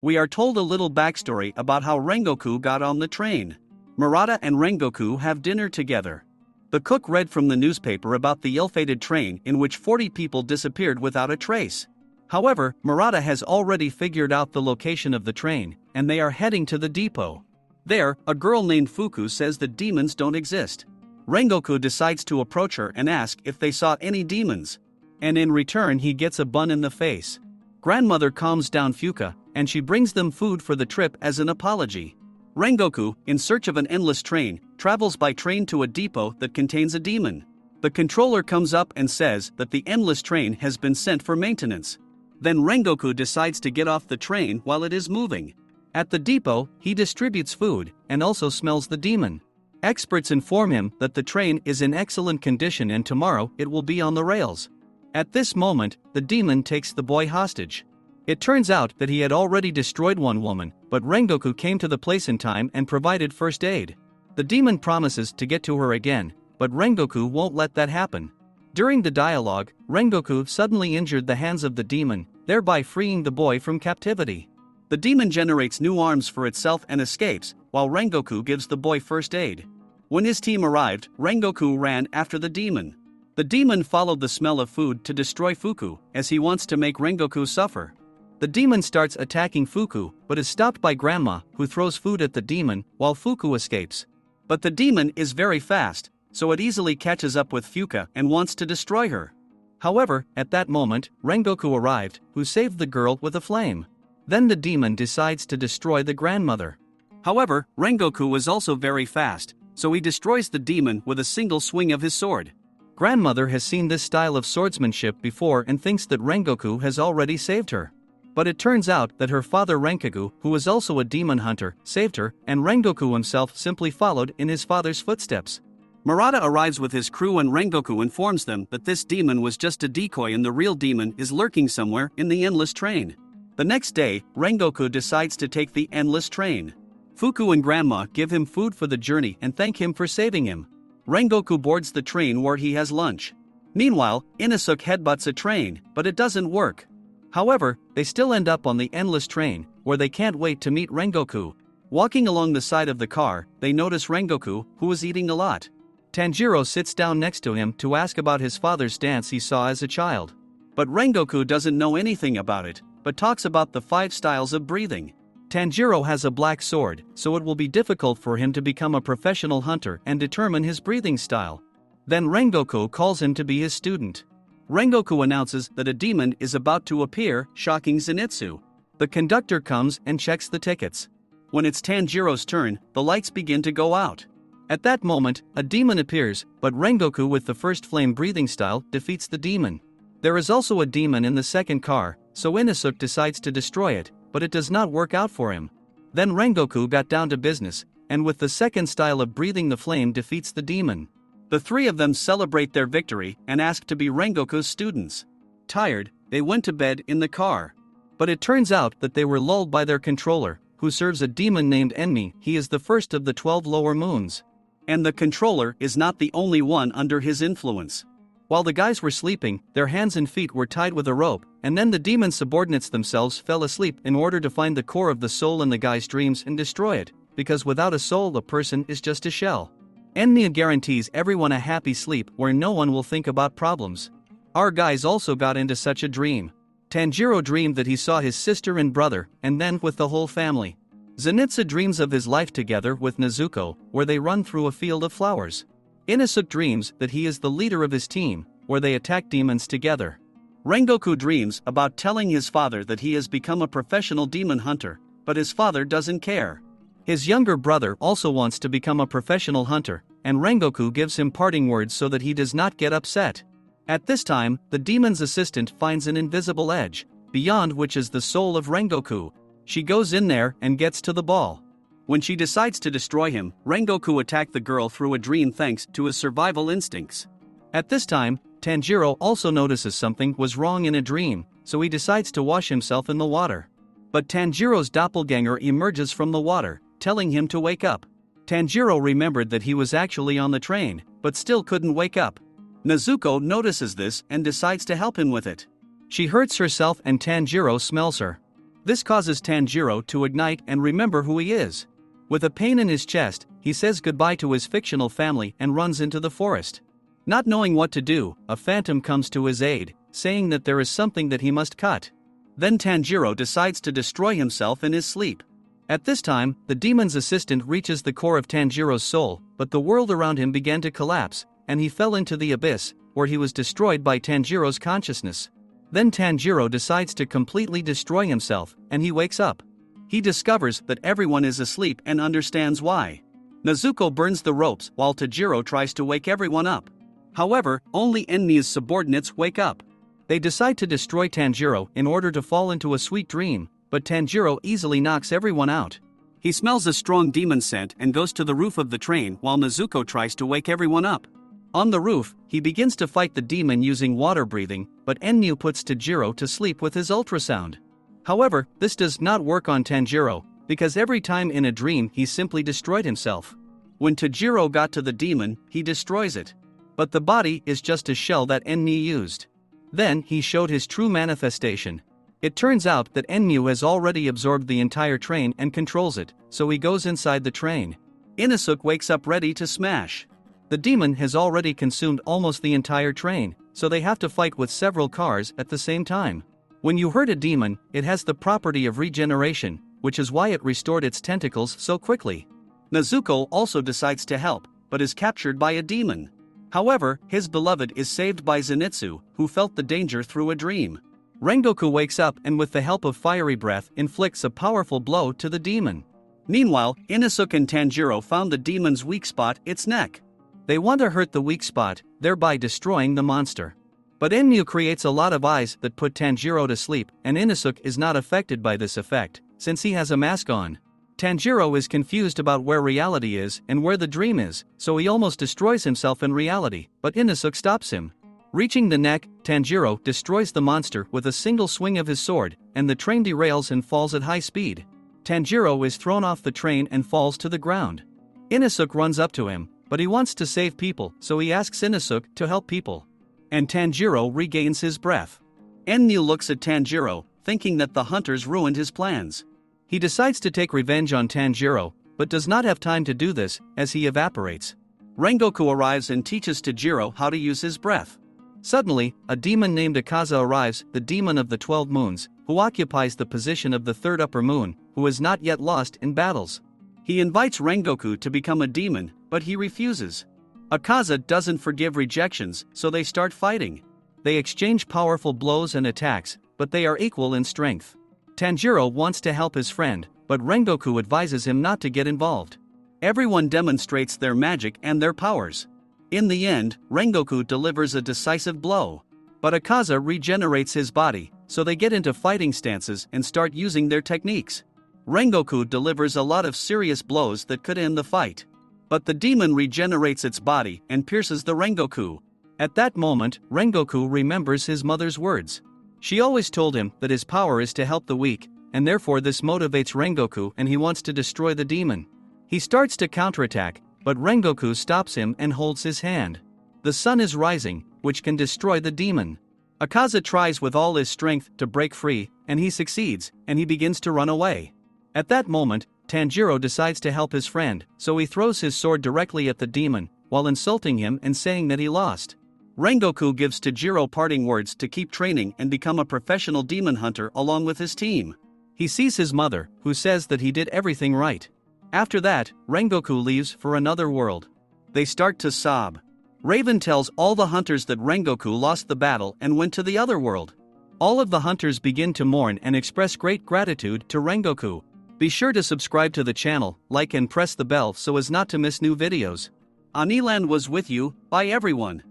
We are told a little backstory about how Rengoku got on the train. Murata and Rengoku have dinner together. The cook read from the newspaper about the ill-fated train in which 40 people disappeared without a trace. However, Murata has already figured out the location of the train, and they are heading to the depot. There, a girl named Fuku says that demons don't exist. Rengoku decides to approach her and ask if they saw any demons. And in return he gets a bun in the face. Grandmother calms down Fuka, and she brings them food for the trip as an apology. Rengoku, in search of an endless train, travels by train to a depot that contains a demon. The controller comes up and says that the endless train has been sent for maintenance. Then Rengoku decides to get off the train while it is moving. At the depot, he distributes food, and also smells the demon. Experts inform him that the train is in excellent condition and tomorrow it will be on the rails. At this moment, the demon takes the boy hostage. It turns out that he had already destroyed one woman, but Rengoku came to the place in time and provided first aid. The demon promises to get to her again, but Rengoku won't let that happen. During the dialogue, Rengoku suddenly injured the hands of the demon, thereby freeing the boy from captivity. The demon generates new arms for itself and escapes, while Rengoku gives the boy first aid. When his team arrived, Rengoku ran after the demon. The demon followed the smell of food to destroy Fuku, as he wants to make Rengoku suffer. The demon starts attacking Fuku, but is stopped by Grandma, who throws food at the demon, while Fuku escapes. But the demon is very fast, so it easily catches up with Fuka and wants to destroy her. However, at that moment, Rengoku arrived, who saved the girl with a flame. Then the demon decides to destroy the grandmother. However, Rengoku is also very fast, so he destroys the demon with a single swing of his sword. Grandmother has seen this style of swordsmanship before and thinks that Rengoku has already saved her. But it turns out that her father Renkaku, who is also a demon hunter, saved her, and Rengoku himself simply followed in his father's footsteps. Murata arrives with his crew and Rengoku informs them that this demon was just a decoy and the real demon is lurking somewhere in the endless train. The next day, Rengoku decides to take the endless train. Fuku and Grandma give him food for the journey and thank him for saving him. Rengoku boards the train where he has lunch. Meanwhile, Inosuke headbutts a train, but it doesn't work. However, they still end up on the endless train, where they can't wait to meet Rengoku. Walking along the side of the car, they notice Rengoku, who is eating a lot. Tanjiro sits down next to him to ask about his father's dance he saw as a child. But Rengoku doesn't know anything about it, but talks about the 5 styles of breathing. Tanjiro has a black sword, so it will be difficult for him to become a professional hunter and determine his breathing style. Then Rengoku calls him to be his student. Rengoku announces that a demon is about to appear, shocking Zenitsu. The conductor comes and checks the tickets. When it's Tanjiro's turn, the lights begin to go out. At that moment, a demon appears, but Rengoku with the first flame breathing style defeats the demon. There is also a demon in the second car, so Inosuke decides to destroy it, but it does not work out for him. Then Rengoku got down to business, and with the second style of breathing the flame defeats the demon. The 3 of them celebrate their victory and ask to be Rengoku's students. Tired, they went to bed in the car. But it turns out that they were lulled by their controller, who serves a demon named Enmi. He is the first of the 12 lower moons. And the controller is not the only one under his influence. While the guys were sleeping, their hands and feet were tied with a rope, and then the demon subordinates themselves fell asleep in order to find the core of the soul in the guy's dreams and destroy it, because without a soul a person is just a shell. Enmi guarantees everyone a happy sleep where no one will think about problems. Our guys also got into such a dream. Tanjiro dreamed that he saw his sister and brother, and then with the whole family. Zenitsu dreams of his life together with Nezuko, where they run through a field of flowers. Inosuke dreams that he is the leader of his team, where they attack demons together. Rengoku dreams about telling his father that he has become a professional demon hunter, but his father doesn't care. His younger brother also wants to become a professional hunter, and Rengoku gives him parting words so that he does not get upset. At this time, the demon's assistant finds an invisible edge, beyond which is the soul of Rengoku. She goes in there and gets to the ball. When she decides to destroy him, Rengoku attacked the girl through a dream thanks to his survival instincts. At this time, Tanjiro also notices something was wrong in a dream, so he decides to wash himself in the water. But Tanjiro's doppelganger emerges from the water, telling him to wake up. Tanjiro remembered that he was actually on the train, but still couldn't wake up. Nezuko notices this and decides to help him with it. She hurts herself and Tanjiro smells her. This causes Tanjiro to ignite and remember who he is. With a pain in his chest, he says goodbye to his fictional family and runs into the forest. Not knowing what to do, a phantom comes to his aid, saying that there is something that he must cut. Then Tanjiro decides to destroy himself in his sleep. At this time, the demon's assistant reaches the core of Tanjiro's soul, but the world around him began to collapse, and he fell into the abyss, where he was destroyed by Tanjiro's consciousness. Then Tanjiro decides to completely destroy himself, and he wakes up. He discovers that everyone is asleep and understands why. Nezuko burns the ropes while Tanjiro tries to wake everyone up. However, only Ennmi's subordinates wake up. They decide to destroy Tanjiro in order to fall into a sweet dream, but Tanjiro easily knocks everyone out. He smells a strong demon scent and goes to the roof of the train while Nezuko tries to wake everyone up. On the roof, he begins to fight the demon using water breathing, but Ennmi puts Tanjiro to sleep with his ultrasound. However, this does not work on Tanjiro, because every time in a dream he simply destroyed himself. When Tanjiro got to the demon, he destroys it. But the body is just a shell that Ennmi used. Then he showed his true manifestation. It turns out that Ennmi has already absorbed the entire train and controls it, so he goes inside the train. Inosuke wakes up ready to smash. The demon has already consumed almost the entire train, so they have to fight with several cars at the same time. When you hurt a demon, it has the property of regeneration, which is why it restored its tentacles so quickly. Nezuko also decides to help, but is captured by a demon. However, his beloved is saved by Zenitsu, who felt the danger through a dream. Rengoku wakes up and with the help of fiery breath inflicts a powerful blow to the demon. Meanwhile, Inosuke and Tanjiro found the demon's weak spot, its neck. They want to hurt the weak spot, thereby destroying the monster. But Ennmi creates a lot of eyes that put Tanjiro to sleep, and Inosuke is not affected by this effect, since he has a mask on. Tanjiro is confused about where reality is and where the dream is, so he almost destroys himself in reality, but Inosuke stops him. Reaching the neck, Tanjiro destroys the monster with a single swing of his sword, and the train derails and falls at high speed. Tanjiro is thrown off the train and falls to the ground. Inosuke runs up to him, but he wants to save people, so he asks Inosuke to help people. And Tanjiro regains his breath. Ennmi looks at Tanjiro, thinking that the hunters ruined his plans. He decides to take revenge on Tanjiro, but does not have time to do this, as he evaporates. Rengoku arrives and teaches Tanjiro how to use his breath. Suddenly, a demon named Akaza arrives, the demon of the 12 moons, who occupies the position of the third upper moon, who is not yet lost in battles. He invites Rengoku to become a demon, but he refuses. Akaza doesn't forgive rejections, so they start fighting. They exchange powerful blows and attacks, but they are equal in strength. Tanjiro wants to help his friend, but Rengoku advises him not to get involved. Everyone demonstrates their magic and their powers. In the end, Rengoku delivers a decisive blow. But Akaza regenerates his body, so they get into fighting stances and start using their techniques. Rengoku delivers a lot of serious blows that could end the fight. But the demon regenerates its body and pierces the Rengoku. At that moment, Rengoku remembers his mother's words. She always told him that his power is to help the weak, and therefore this motivates Rengoku and he wants to destroy the demon. He starts to counterattack, but Rengoku stops him and holds his hand. The sun is rising, which can destroy the demon. Akaza tries with all his strength to break free, and he succeeds, and he begins to run away. At that moment, Tanjiro decides to help his friend, so he throws his sword directly at the demon, while insulting him and saying that he lost. Rengoku gives Tanjiro parting words to keep training and become a professional demon hunter along with his team. He sees his mother, who says that he did everything right. After that, Rengoku leaves for another world. They start to sob. Raven tells all the hunters that Rengoku lost the battle and went to the other world. All of the hunters begin to mourn and express great gratitude to Rengoku. Be sure to subscribe to the channel, like and press the bell so as not to miss new videos. Aniland was with you. Bye everyone.